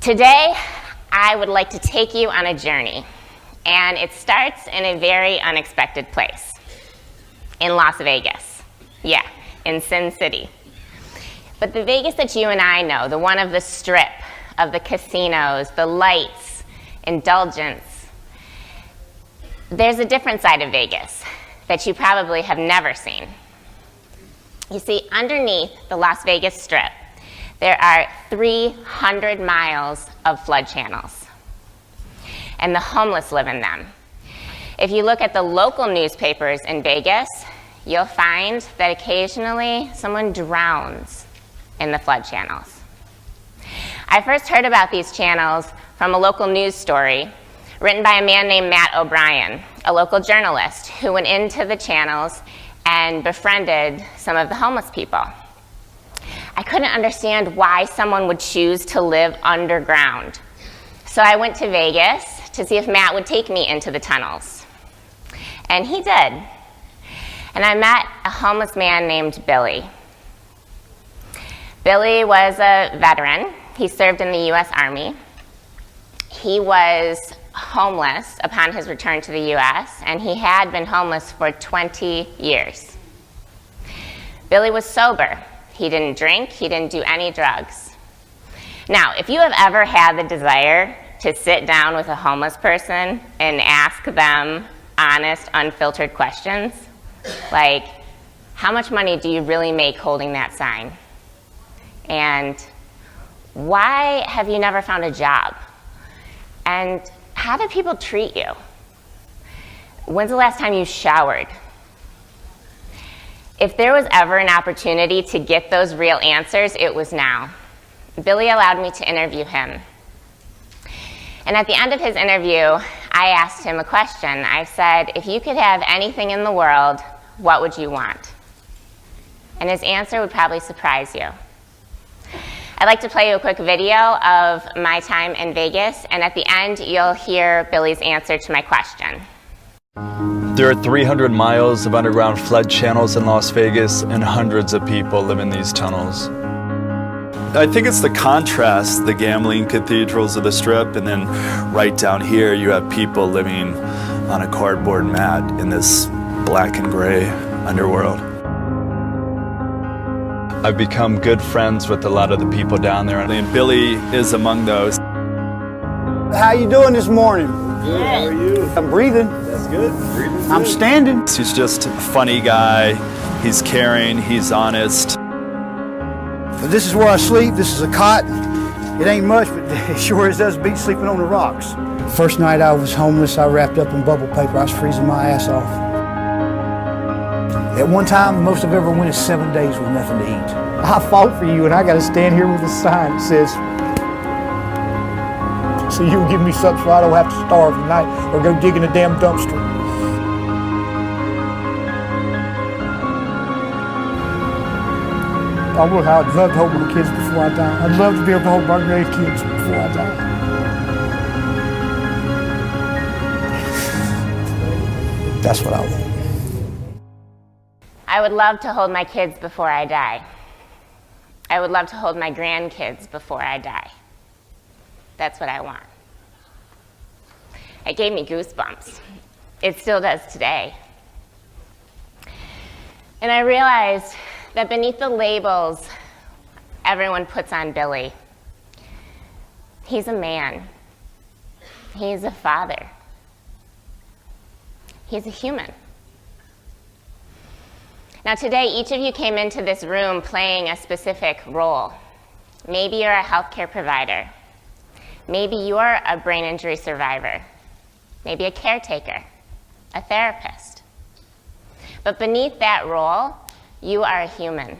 Today, I would like to take you on a journey, and it starts in a very unexpected place, in Las Vegas. Yeah, in Sin City. But the Vegas that you and I know, the one of the Strip, of the casinos, the lights, indulgence, there's a different side of Vegas that you probably have never seen. You see, underneath the Las Vegas Strip, there are 300 miles of flood channels, and the homeless live in them. If you look at the local newspapers in Vegas, you'll find that occasionally someone drowns in the flood channels. I first heard about these channels from a local news story written by a man named Matt O'Brien, a local journalist who went into the channels and befriended some of the homeless people. I couldn't understand why someone would choose to live underground. So I went to Vegas to see if Matt would take me into the tunnels. And he did. And I met a homeless man named Billy. Billy was a veteran. He served in the U.S. Army. He was homeless upon his return to the U.S., and he had been homeless for 20 years. Billy was sober. He didn't drink. He didn't do any drugs. Now, if you have ever had the desire to sit down with a homeless person and ask them honest, unfiltered questions, like, how much money do you really make holding that sign? And why have you never found a job? And how do people treat you? When's the last time you showered? If there was ever an opportunity to get those real answers, it was now. Billy allowed me to interview him. And at the end of his interview, I asked him a question. I said, if you could have anything in the world, what would you want? And his answer would probably surprise you. I'd like to play you a quick video of my time in Vegas, and at the end, you'll hear Billy's answer to my question. There are 300 miles of underground flood channels in Las Vegas, and hundreds of people live in these tunnels. I think it's the contrast, the gambling cathedrals of the Strip, and then right down here you have people living on a cardboard mat in this black and gray underworld. I've become good friends with a lot of the people down there. And Billy is among those. How you doing this morning? Good. How are you? I'm breathing. That's good. Breathing's I'm good. standing. He's just a funny guy. He's caring. He's honest. This is where I sleep. This is a cot. It ain't much, but it sure as does beat sleeping on the rocks. First night I was homeless, I wrapped up in bubble paper. I was freezing my ass off. At one time, the most I've ever went is 7 days with nothing to eat. I fought for you, and I got to stand here with a sign that says, so you'll give me something so I don't have to starve tonight or go dig in a damn dumpster. I'd love to hold my kids before I die. I'd love to be able to hold my grandkids before I die. That's what I want. I would love to hold my kids before I die. I would love to hold my grandkids before I die. That's what I want. It gave me goosebumps. It still does today. And I realized that beneath the labels everyone puts on Billy, he's a man. He's a father. He's a human. Now today, each of you came into this room playing a specific role. Maybe you're a healthcare provider. Maybe you're a brain injury survivor. Maybe a caretaker, a therapist. But beneath that role, you are a human.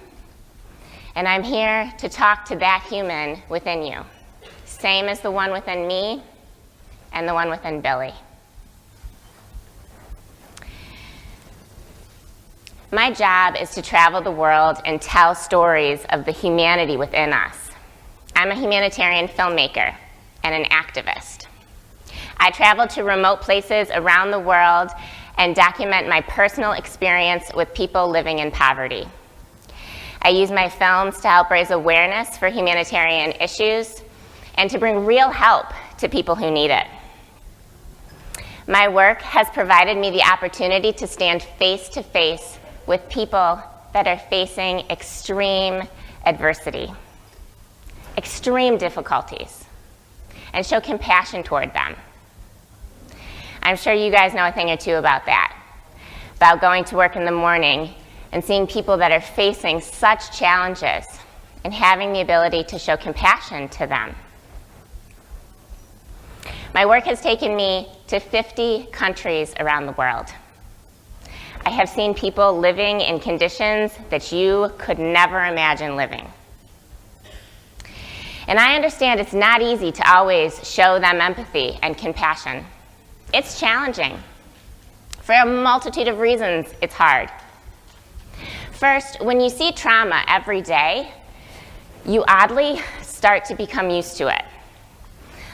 And I'm here to talk to that human within you, same as the one within me and the one within Billy. My job is to travel the world and tell stories of the humanity within us. I'm a humanitarian filmmaker and an activist. I travel to remote places around the world and document my personal experience with people living in poverty. I use my films to help raise awareness for humanitarian issues and to bring real help to people who need it. My work has provided me the opportunity to stand face to face with people that are facing extreme adversity, extreme difficulties, and show compassion toward them. I'm sure you guys know a thing or two about that, about going to work in the morning and seeing people that are facing such challenges and having the ability to show compassion to them. My work has taken me to 50 countries around the world. I have seen people living in conditions that you could never imagine living. And I understand it's not easy to always show them empathy and compassion. It's challenging. For a multitude of reasons, it's hard. First, when you see trauma every day, you oddly start to become used to it.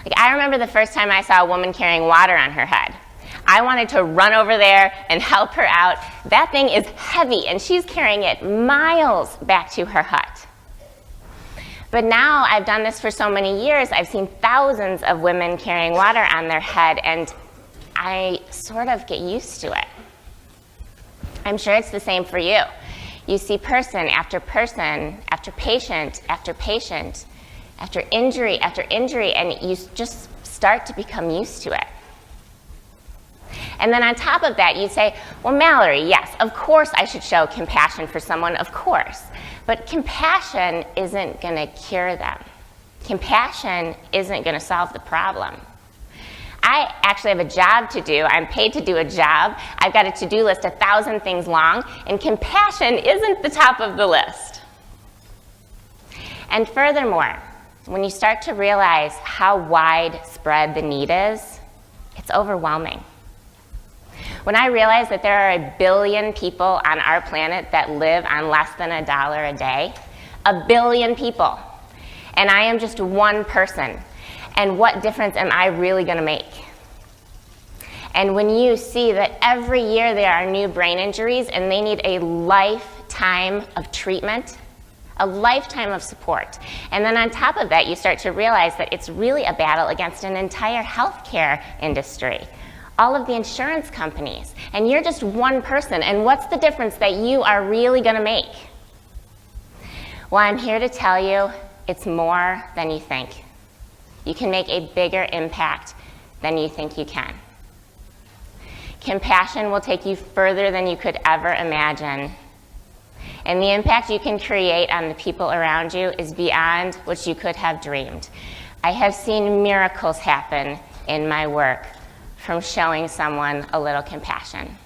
Like, I remember the first time I saw a woman carrying water on her head. I wanted to run over there and help her out. That thing is heavy, and she's carrying it miles back to her hut. But now I've done this for so many years, I've seen thousands of women carrying water on their head, and I sort of get used to it. I'm sure it's the same for you. You see person after person, after patient after patient, after injury, and you just start to become used to it. And then on top of that, you say, well, Mallory, yes, of course I should show compassion for someone, of course. But compassion isn't going to cure them. Compassion isn't going to solve the problem. I actually have a job to do. I'm paid to do a job. I've got a to-do list 1,000 things long, and compassion isn't the top of the list. And furthermore, when you start to realize how widespread the need is, it's overwhelming. When I realized that there are 1 billion people on our planet that live on less than $1 a day, 1 billion people, and I am just one person, and what difference am I really going to make? And when you see that every year there are new brain injuries and they need a lifetime of treatment, a lifetime of support, and then on top of that you start to realize that it's really a battle against an entire healthcare industry, all of the insurance companies, and you're just one person, and what's the difference that you are really going to make? Well, I'm here to tell you it's more than you think. You can make a bigger impact than you think you can. Compassion will take you further than you could ever imagine. And the impact you can create on the people around you is beyond what you could have dreamed. I have seen miracles happen in my work from showing someone a little compassion.